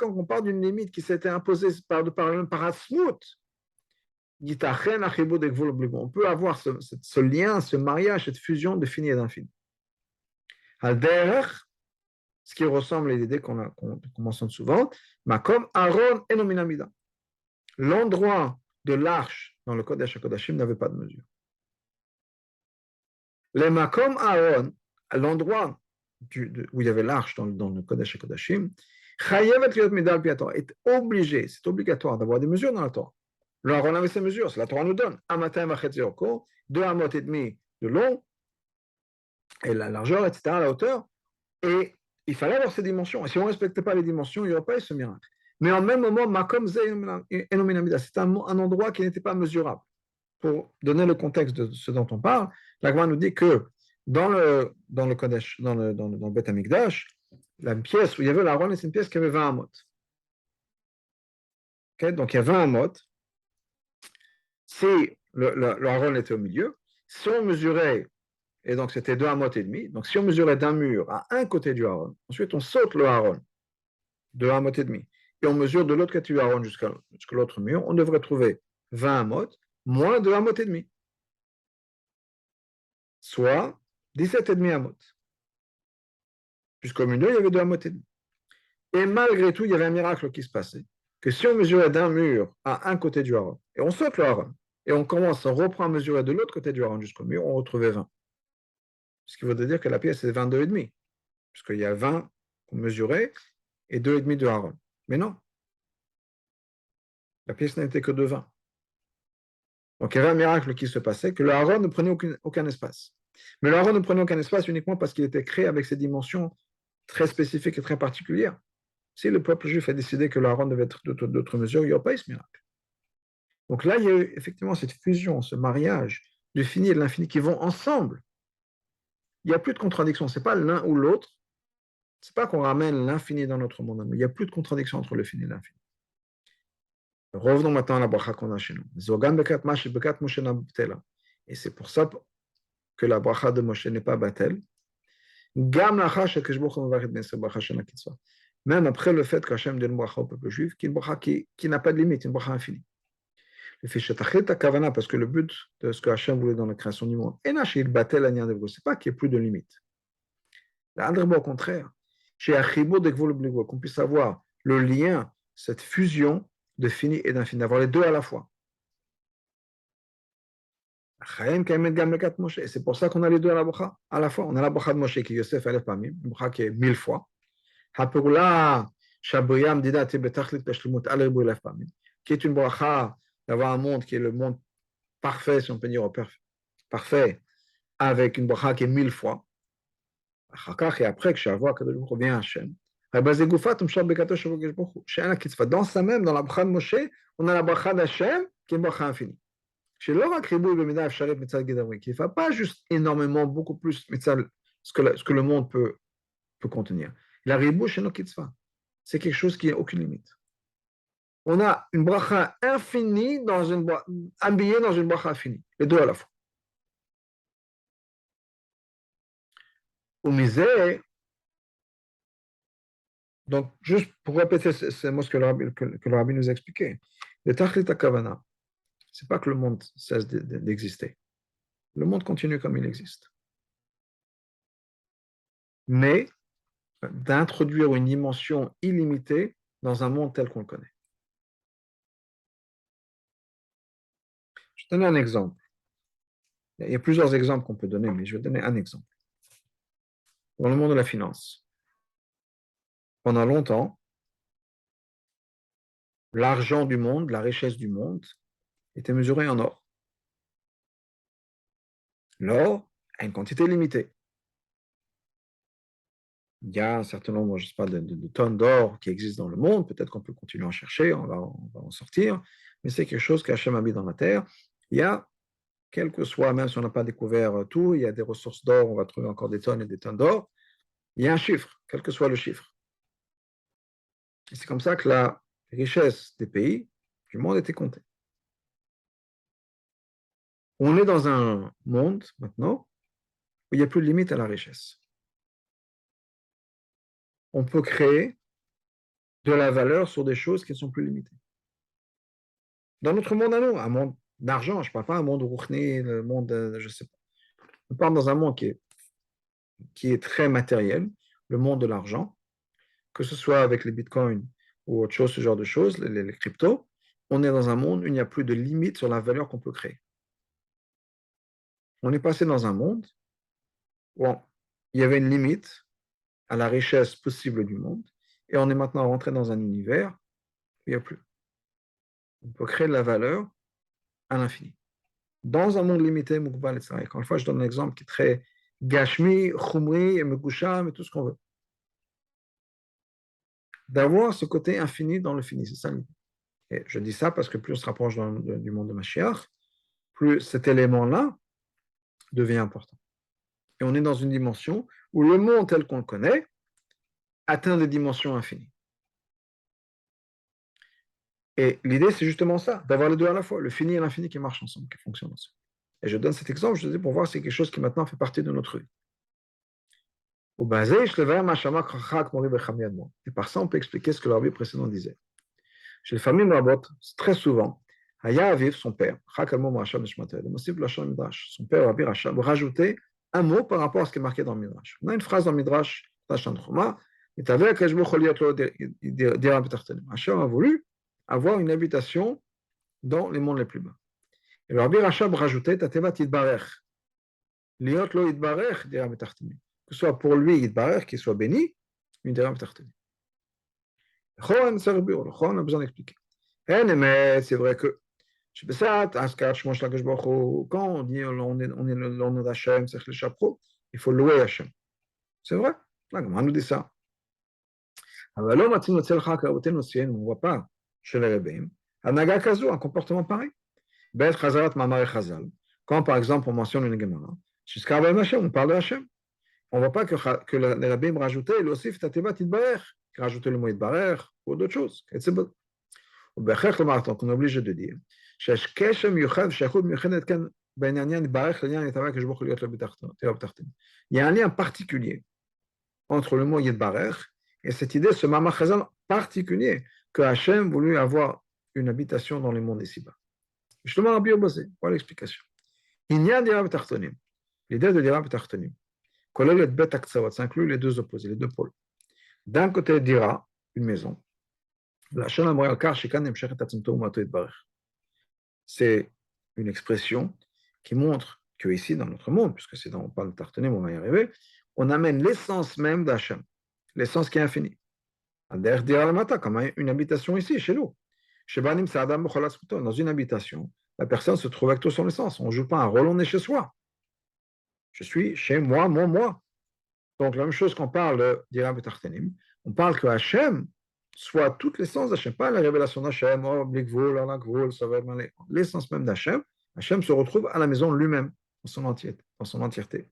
on parle d'une limite qui s'était imposée par Hatzmut, on peut avoir ce lien, ce mariage, cette fusion de fini et d'infini. Ce qui ressemble à l'idée qu'on mentionne souvent, Makom Aaron Enominamida. L'endroit de l'arche dans le Kodesh HaKodashim n'avait pas de mesure. Le Makom Aaron, l'endroit où il y avait l'arche dans le Kodesh HaKodashim, est obligé, c'est obligatoire d'avoir des mesures dans la Torah. Le Aaron avait ses mesures, c'est la Torah nous donne. Amatem Achetziorko, 2 amot et demi de long, et la largeur, etc., la hauteur, et il fallait avoir ces dimensions. Et si on ne respectait pas les dimensions, il n'y aurait pas eu ce miracle. Mais en même moment, Makom Ze Enominamida, c'est un endroit qui n'était pas mesurable. Pour donner le contexte de ce dont on parle, la Gemara nous dit que dans le Kodesh, dans le Beth Amikdash, la pièce où il y avait l'Aaron, c'est une pièce qui avait 20 amot. Okay? Donc il y a 20 amot. Si l'Aaron était au milieu, si on mesurait, et donc c'était 2 amot et demi, donc si on mesurait d'un mur à un côté du Aaron, ensuite on saute le Aaron, 2 amot et demi, et on mesure de l'autre côté du Aaron jusqu'à l'autre mur, on devrait trouver 20 amot moins 2 amot et demi, soit 17 et demi amot. Jusqu'au milieu, il y avait 2 amot et demi. Et malgré tout, il y avait un miracle qui se passait, que si on mesurait d'un mur à un côté du Aaron, et on saute le Aaron, et on reprend à mesurer de l'autre côté du Aaron jusqu'au mur, on retrouvait 20. Ce qui voudrait dire que la pièce est 22 et demi, puisqu'il y a 20 qu'on mesurait et 2 et demi de Aaron. Mais non, la pièce n'était que de 20. Donc il y avait un miracle qui se passait, que le Aaron ne prenait aucun espace. Mais le Aaron ne prenait aucun espace uniquement parce qu'il était créé avec ses dimensions très spécifiques et très particulières. Si le peuple juif a décidé que le Aaron devait être d'autres mesures, il n'y aurait pas eu ce miracle. Donc là, il y a eu effectivement cette fusion, ce mariage du fini et de l'infini qui vont ensemble. Il n'y a plus de contradiction. Ce n'est pas l'un ou l'autre. Ce n'est pas qu'on ramène l'infini dans notre monde. Mais il n'y a plus de contradiction entre le fini et l'infini. Revenons maintenant à la bracha qu'on a chez nous. Et c'est pour ça que la bracha de Moshe n'est pas batel. Même après le fait qu'Hachem donne une bracha au peuple juif, qui est une bracha qui n'a pas de limite, une bracha infinie. Parce que le but de ce que Hachem voulait dans la création du monde, c'est pas qu'il n'y ait plus de limite. Au contraire, qu'on puisse avoir le lien, cette fusion de fini et d'infini, d'avoir les deux à la fois. Et c'est pour ça qu'on a les deux à la fois. On a la bracha de Moshe qui est Yosef Alef Pamim, une bracha qui est 1000 fois. Shabriyam Dida Tibetachlit Beshlimut Al-Ribu Elef Pamim, qui est une bracha d'avoir un monde qui est le monde parfait, si on peut dire, parfait, avec une bracha qui est 1000 fois. Et après que Shavua Kadosh Baruch Hu revient à Hachem, dans ça même, dans la bracha de Moshe, on a la bracha d'Hachem qui est une bracha infinie. Chez l'Ora Kribou et Bemida Afsharet Mitzal Gedavri, qui ne fait pas juste énormément, beaucoup plus Mitzal, ce que le monde peut contenir. La Ribou chez nos Kitzva, c'est quelque chose qui n'a aucune limite. On a une bracha infinie habillée dans une bracha infinie, les deux à la fois. Au misé, donc juste pour répéter ces mots que le rabbi nous a expliqué, le Tachlit HaKavana, c'est pas que le monde cesse d'exister. Le monde continue comme il existe. Mais d'introduire une dimension illimitée dans un monde tel qu'on le connaît. Je vais donner un exemple. Il y a plusieurs exemples qu'on peut donner, mais je vais donner un exemple. Dans le monde de la finance, pendant longtemps, l'argent du monde, la richesse du monde, était mesurée en or. L'or a une quantité limitée. Il y a un certain nombre, je ne sais pas, de tonnes d'or qui existent dans le monde. Peut-être qu'on peut continuer à en chercher, on va en sortir. Mais c'est quelque chose qu'Hachem a mis dans la terre. Il y a, quel que soit, même si on n'a pas découvert tout, il y a des ressources d'or, on va trouver encore des tonnes et des tonnes d'or. Il y a un chiffre, quel que soit le chiffre. Et c'est comme ça que la richesse des pays du monde était comptée. On est dans un monde, maintenant, où il n'y a plus de limite à la richesse. On peut créer de la valeur sur des choses qui ne sont plus limitées. Dans notre monde à nous, un monde d'argent, je ne parle pas un monde rouchni, le monde, je ne sais pas. On parle dans un monde qui est très matériel, le monde de l'argent, que ce soit avec les bitcoins ou autre chose, ce genre de choses, les cryptos. On est dans un monde où il n'y a plus de limite sur la valeur qu'on peut créer. On est passé dans un monde où il y avait une limite à la richesse possible du monde, et on est maintenant rentré dans un univers où il n'y a plus. On peut créer de la valeur à l'infini. Dans un monde limité, Moukbal, etc. Encore une fois, je donne un exemple qui est très Gashmi, Khumri, Megusham et tout ce qu'on veut. D'avoir ce côté infini dans le fini, c'est ça l'idée. Et je dis ça parce que plus on se rapproche du monde de Mashiach, plus cet élément-là devient important. Et on est dans une dimension où le monde tel qu'on le connaît atteint des dimensions infinies. Et l'idée, c'est justement ça, d'avoir les deux à la fois, le fini et l'infini qui marchent ensemble, qui fonctionnent ensemble. Et je donne cet exemple, je dis pour voir si c'est quelque chose qui maintenant fait partie de notre vie. Et par ça, on peut expliquer ce que l'arbitre précédent disait. Chez les familles Rabot, très souvent, Haya Aviv, son père, son père Rabbi Rachab, rajoutait un mot par rapport à ce qui est marqué dans le Midrash. On a une phrase dans le Midrash, Hachem a voulu avoir une habitation dans les mondes les plus bas. Et le Rabbi Rachab rajoutait Tateva Tidbarech. Liot lo Idbarech, dira Betarteni. Que ce soit pour lui Idbarech, qu'il soit béni, une dira Betarteni. On a besoin d'expliquer. Mais c'est vrai que quand on dit on est le nom d'Hachem, c'est le chapeau, il faut louer Hachem. C'est vrai, on nous dit ça. On ne voit pas chez les Rebbeim un comportement pareil. Quand par exemple on mentionne une Gemara, on parle de Hachem. On ne voit pas que les Rebbeim rajoutaient l'osif tateva tidbarech, rajoutaient le mot idbarech ou d'autres choses. Donc on est obligé de dire il y a un lien particulier entre le mot Yidbarech et cette idée, ce mamachazan particulier que Hachem voulut avoir une habitation dans les mondes ici-bas. Justement, Rabbi Obosé, voilà l'explication. Il y a des Dira B'Tartonim. L'idée de Dira B'Tartonim, Kolel Bet Aktsavot, ça inclut les deux opposés, les deux pôles. D'un côté, Dira, une maison. C'est une expression qui montre que ici, dans notre monde, puisque c'est dans on parle de Tartonim, on va y arriver, on amène l'essence même d'Hachem, l'essence qui est infinie. D'ailleurs, dire le matin, comme une habitation ici, chez nous. Chez Banim Saadam Mocholasputo, dans une habitation, la personne se trouve avec tout son essence. On ne joue pas un rôle, on est chez soi. Je suis chez moi, mon moi. Donc, la même chose qu'on parle d'Iram et Tartanim, on parle que Hachem soit toute l'essence d'Hachem, pas la révélation d'Hachem, oh, Blikvul, Anakvul, ça va être l'essence même d'Hachem. Hachem se retrouve à la maison lui-même, dans son entièreté.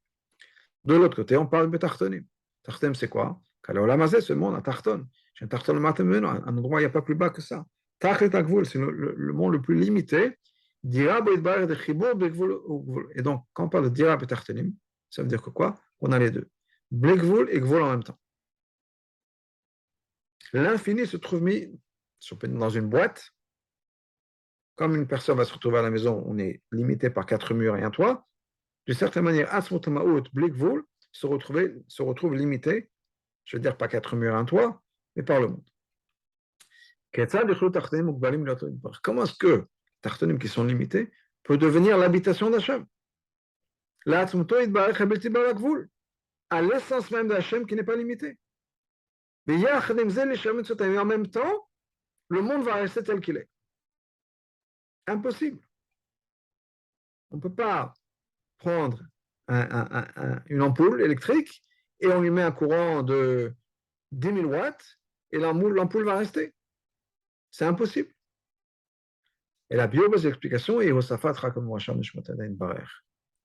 De l'autre côté, on parle de Tartanim. Tartanim, c'est quoi? Kalaolamazé, ce monde, à Tarton. J'ai un Tarton matin, un endroit où il n'y a pas plus bas que ça. Tachlet Akvul, c'est le monde le plus limité. Dira Beidbar de Chibur, Blikvul, et donc, quand on parle de Dira et Tartanim, ça veut dire que quoi? On a les deux. Blikvul et Gvul en même temps. L'infini se trouve mis dans une boîte. Comme une personne va se retrouver à la maison, on est limité par 4 murs et un toit. D'une certaine manière, Asmotamaout, Blikvul se retrouve limité, je veux dire pas 4 murs et un toit, mais par le monde. Comment est-ce que les Tartanim qui sont limités peuvent devenir l'habitation d'Hachem? À l'essence même d'Hachem qui n'est pas limitée. Mais en même temps, le monde va rester tel qu'il est. Impossible. On ne peut pas prendre une ampoule électrique et on lui met un courant de 10 000 watts et l'ampoule va rester. C'est impossible. Et la biobase explication est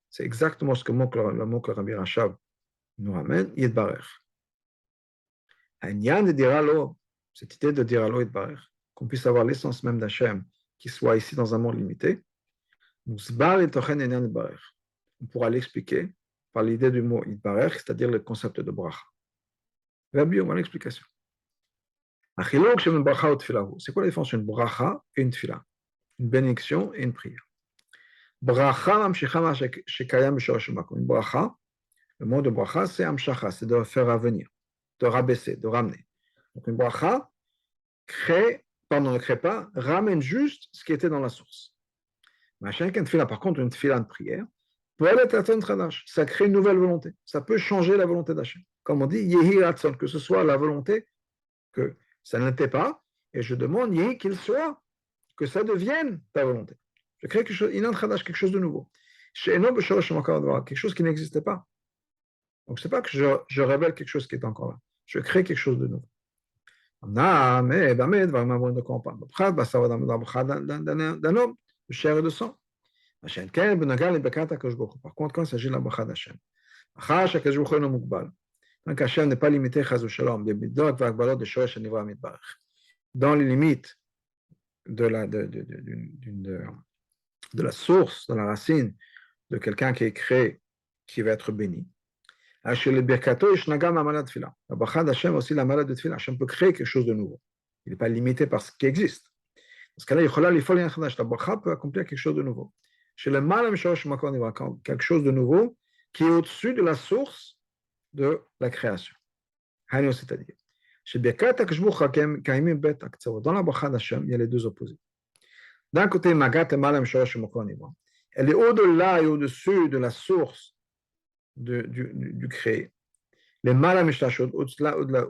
c'est exactement ce que le mot que Rabbi Rachab nous ramène, Yedbarer. Cette idée de dire Allo Yedbarer, qu'on puisse avoir l'essence même d'Hachem qui soit ici dans un monde limité, on pourra l'expliquer par l'idée du mot Yedbarer, c'est-à-dire le concept de bracha. Rabbi, on va l'explication. C'est quoi la différence entre une bracha et une tfila? Une bénédiction et une prière. Bracha, une bracha, le mot de bracha, c'est amshacha, c'est de faire revenir, de rabaisser, de ramener. Donc une bracha ne crée pas, ramène juste ce qui était dans la source. Machin qu'une tfila, par contre, une tfila de prière, ça crée une nouvelle volonté. Ça peut changer la volonté d'Hachem. Comme on dit, yehi ratson, que ce soit la volonté que ça n'était pas, et je demande yehi qu'il soit, que ça devienne ta volonté. Je crée quelque chose, quelque chose de nouveau. Quelque chose qui n'existait pas. Donc, ce n'est pas que je révèle quelque chose qui est encore là. Je crée quelque chose de nouveau. D'un homme, de chair et de sang. Par contre, quand il s'agit de la bracha d'Hachem, donc Hachem n'est pas limité dans les limites de la source, de la racine de quelqu'un qui est créé, qui va être béni. La bracha d'Hachem aussi la malade de tefila. Hachem peut créer quelque chose de nouveau. Il n'est pas limité par ce qui existe. Dans ce cas-là, la bracha peut accomplir quelque chose de nouveau. Chez le mal, quelque chose de nouveau qui est au-dessus de la source de la création. C'est-à-dire, dans la bracha d'Hachem, il y a les deux opposés. D'un côté, elle est au-delà et au-dessus de la source du créé. Les malam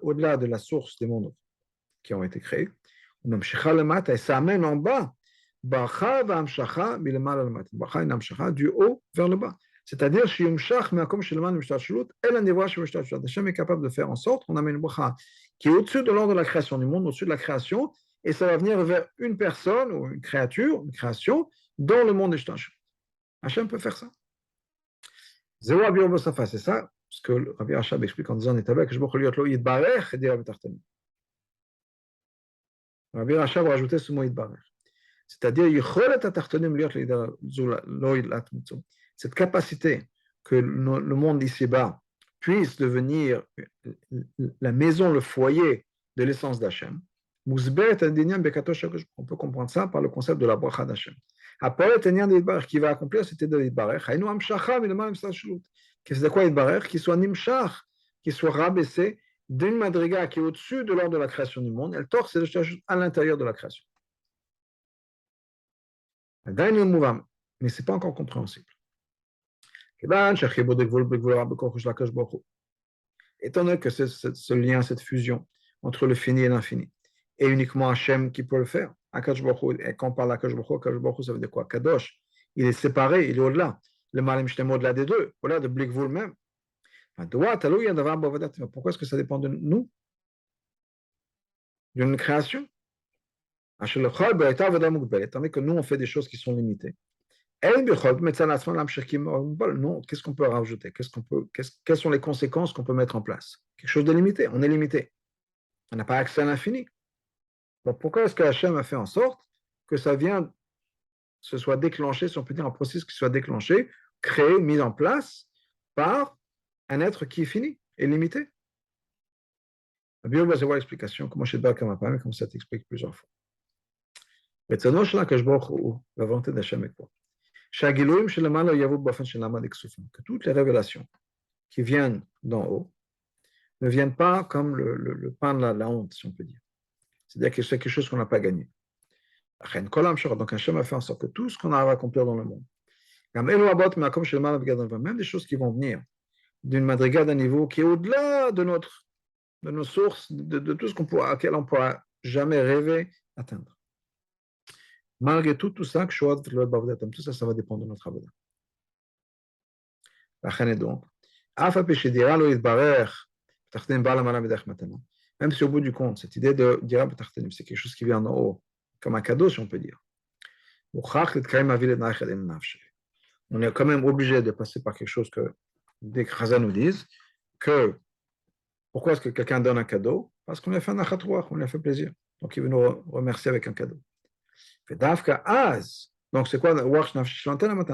au-delà de la source des mondes qui ont été créés. Et ça amène en bas du haut vers le bas. C'est-à-dire, Hachem est capable de faire en sorte qu'on amène une bracha qui est au-dessus de l'ordre de la création du monde, au-dessus de la création, et ça va venir vers une personne ou une créature, une création, dans le monde d'Ishtash. Hachem peut faire ça. C'est ça ce que Rabbi Rachab explique en disant Rabbi Rachab a rajouté ce mot Yidbarech. C'est-à-dire, cette capacité que le monde ici-bas puisse devenir la maison, le foyer de l'essence d'Hachem. On peut comprendre ça par le concept de la bracha d'Hachem. Après, qui va accomplir cette idée de Yidbarech, c'est quoi Yidbarech? Qu'il soit nimshach, qu'il soit rabaissé d'une madriga qui est au-dessus de l'ordre de la création du monde, elle torse à l'intérieur de la création. Mais ce n'est pas encore compréhensible. Étant donné que ce lien, cette fusion entre le fini et l'infini. Et uniquement Hachem qui peut le faire. Akadosh Baruch Hu, et quand on parle d'Akadosh Baruch Hu, ça veut dire quoi? Kadosh, il est séparé, il est au-delà. Le Malim Shtemo au-delà des deux, au-delà de Blikvul même. Pourquoi est-ce que ça dépend de nous? D'une création? Étant donné que nous, on fait des choses qui sont limitées. Non, qu'est-ce qu'on peut rajouter? Quelles sont les conséquences qu'on peut mettre en place? Quelque chose de limité, on est limité. On n'a pas accès à l'infini. Donc pourquoi est-ce que Hachem a fait en sorte que ça vienne, se soit déclenché, si on peut dire, un processus qui soit déclenché, créé, mis en place par un être qui est fini et limité? La Bible va avoir l'explication, comment comme ça t'explique plusieurs fois. La volonté d'Hachem est quoi? Que toutes les révélations qui viennent d'en haut ne viennent pas comme le pain de la honte, si on peut dire. C'est-à-dire que c'est quelque chose qu'on n'a pas gagné. Donc Hachem a fait en sorte que tout ce qu'on a à accomplir dans le monde, même des choses qui vont venir d'une madriga d'un niveau qui est au-delà de nos sources, de tout ce auquel on ne pourra jamais rêver atteindre. Malgré tout ça, tout ça, ça va dépendre de notre avoda. Donc, même si au bout du compte, cette idée de dira c'est quelque chose qui vient en haut, comme un cadeau, si on peut dire. On est quand même obligé de passer par quelque chose que des Chazal nous disent que pourquoi est-ce que quelqu'un donne un cadeau? Parce qu'on lui a fait un achatouach, on lui a fait plaisir. Donc il veut nous remercier avec un cadeau. Donc c'est quoi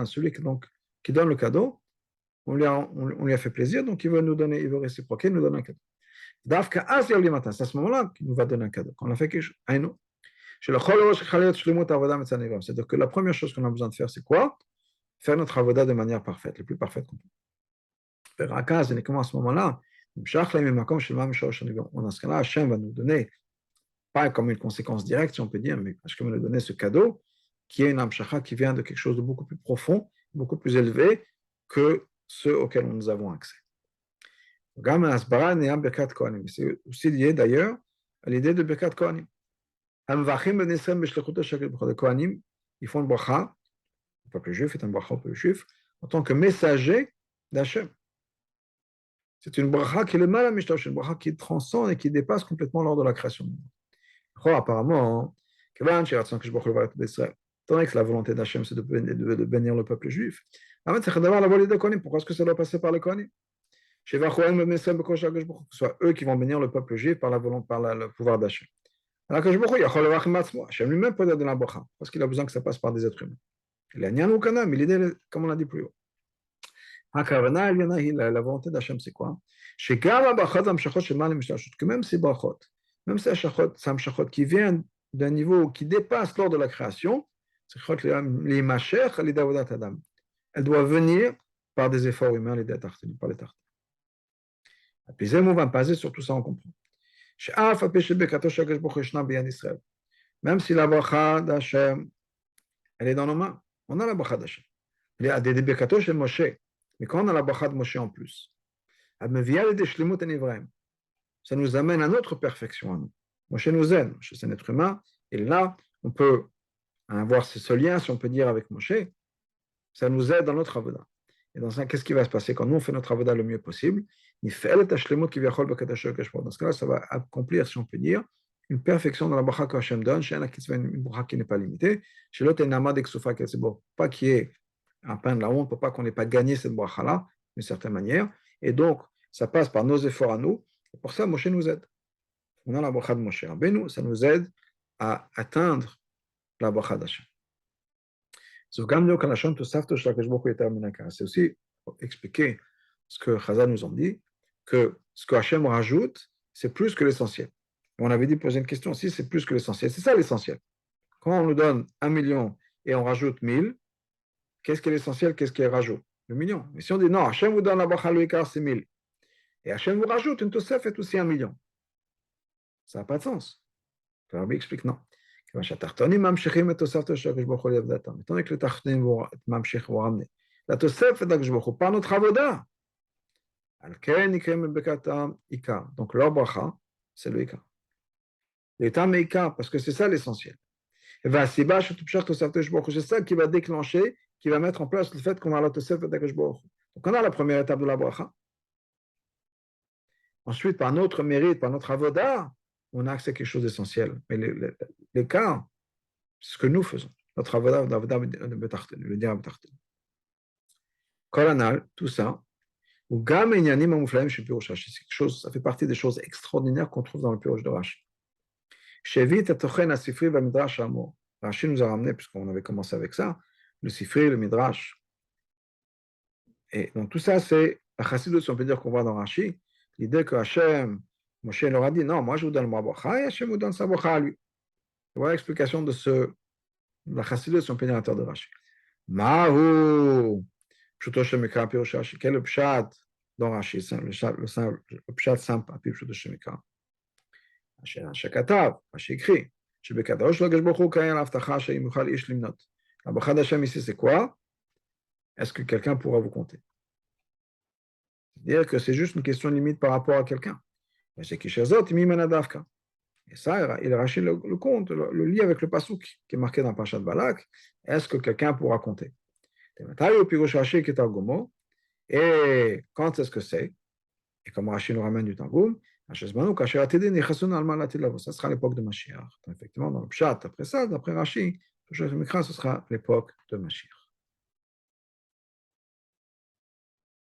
celui qui donne le cadeau? On lui a fait plaisir, donc il veut réciproquer, il nous donne un cadeau. C'est à ce moment-là qu'il nous va donner un cadeau. Quand on a fait quelque chose, c'est-à-dire que la première chose qu'on a besoin de faire, c'est quoi? Faire notre avoda de manière parfaite, la plus parfaite qu'on peut. Uniquement à ce moment-là, dans ce cas-là, Hachem va nous donner, pas comme une conséquence directe, si on peut dire, mais Hachem va nous donner ce cadeau, qui est une amshacha qui vient de quelque chose de beaucoup plus profond, beaucoup plus élevé que ceux auxquels nous avons accès. C'est aussi lié d'ailleurs à l'idée de Birkat Kohanim. Les Kohanim, ils font le bracha, le peuple juif est un bracha au peuple juif, en tant que messager d'Hachem. C'est une bracha qui est le mal à Mishtash, une bracha qui transcende et qui dépasse complètement l'ordre de la création. Apparemment, étant donné que la volonté d'Hachem, c'est de bénir le peuple juif, pourquoi est-ce que ça doit passer par les Kohanim? Que ce soit eux qui vont bénir le peuple juif par le pouvoir d'Hachem. Hachem lui-même peut donner la bracha, parce qu'il a besoin que ça passe par des êtres humains. Mais l'idée, comme on l'a dit plus haut. La volonté d'Hachem, c'est quoi? Que même ces brachot, même ces amshachot qui viennent d'un niveau qui dépasse l'ordre de la création, elles doivent venir par des efforts humains, par les tartes. Puis on va baser sur tout ça, on comprend. Même si la bracha d'Hachem, elle est dans nos mains, on a la bracha d'Hachem. Il y a des bekato chez Moshe, mais quand on a la bracha de Moshe en plus, ça nous amène à notre perfection à nous. Moshe nous aide, Moshe c'est un être humain, et là, on peut avoir ce lien, si on peut dire, avec Moshe, ça nous aide dans notre avoda. Et dans ça, qu'est-ce qui va se passer quand nous on fait notre avoda le mieux possible? Dans ce cas-là, ça va accomplir, si on peut dire, une perfection dans la bracha que Hachem donne, une bracha qui n'est pas limitée, pas qu'il y ait un pain de la honte, pas qu'on n'ait pas gagné cette bracha-là, d'une certaine manière, et donc ça passe par nos efforts à nous, et pour ça Moshe nous aide. On a la bracha de Moshe Rabbeinu, ça nous aide à atteindre la bracha d'Hachem. C'est aussi pour expliquer ce que Chazal nous ont dit, que ce que Hachem rajoute, c'est plus que l'essentiel. On avait dit poser une question aussi, c'est plus que l'essentiel. C'est ça l'essentiel. Quand on nous donne 1 million et on rajoute 1000, qu'est-ce qui est l'essentiel, qu'est-ce qui est rajoute? Le million. Mais si on dit non, Hachem vous donne la bracha l'ikar, c'est 1000. Et Hachem vous rajoute une tosef est aussi 1 million. Ça n'a pas de sens. Le Rabbi explique non. Étant donné que les tartonim vont ramener la tosef par notre avoda. Donc leur bracha, c'est le ikar. l'état meika, parce que c'est ça l'essentiel. Et c'est ça qui va déclencher, qui va mettre en place le fait qu'on a la Tosefet d'Akash Baruch Hu. Donc on a la première étape de la bracha. Ensuite, par notre mérite, par notre avoda, on a accès à quelque chose d'essentiel. Mais les cas, c'est ce que nous faisons. Notre avoda, le dire betarten. Kolanal, tout ça, ou gam enyanim amuflaim chez Pirush Rashi. C'est quelque chose, ça fait partie des choses extraordinaires qu'on trouve dans le Pirush de Rashi. Shevit atochen asifri va midrash amor. Rashi nous a ramené, puisqu'on avait commencé avec ça, le sifri, le midrash. Et donc tout ça, c'est la chassidut, si on peut dire qu'on voit dans Rashi, l'idée que Hachem, Moshe leur a dit, non, moi je vous donne ma bracha, et Hachem vous donne sa bracha à lui. Voilà l'explication de la chassidut, si on peut dire, de Rashi. Mahu, pshuto shemikra pirush Rashi. Quel est le pshat dans Rashi, le pshat simple, à pshuto shemikra. Shekatav, Rashi écrit, שבקדוש לקדוש ברוך הוא קיים להבטחה שאם יוכל איש למנות. הברכה d'Hachem ici, c'est quoi? Est-ce que quelqu'un pourra vous compter? C'est-à-dire que c'est juste une question limite par rapport à quelqu'un. C'est Kishazot, Mimena Davka. Et ça, il rachète le compte, le lit avec le pasouk qui est marqué dans Parashat Balak. Est-ce que quelqu'un pourra compter? Et quand est-ce que c'est? Et comme Rachid nous ramène du Tangoum, ça sera l'époque de Mashiach. Effectivement, dans le Pshat, après ça, d'après Rachid, ce sera l'époque de Mashiach.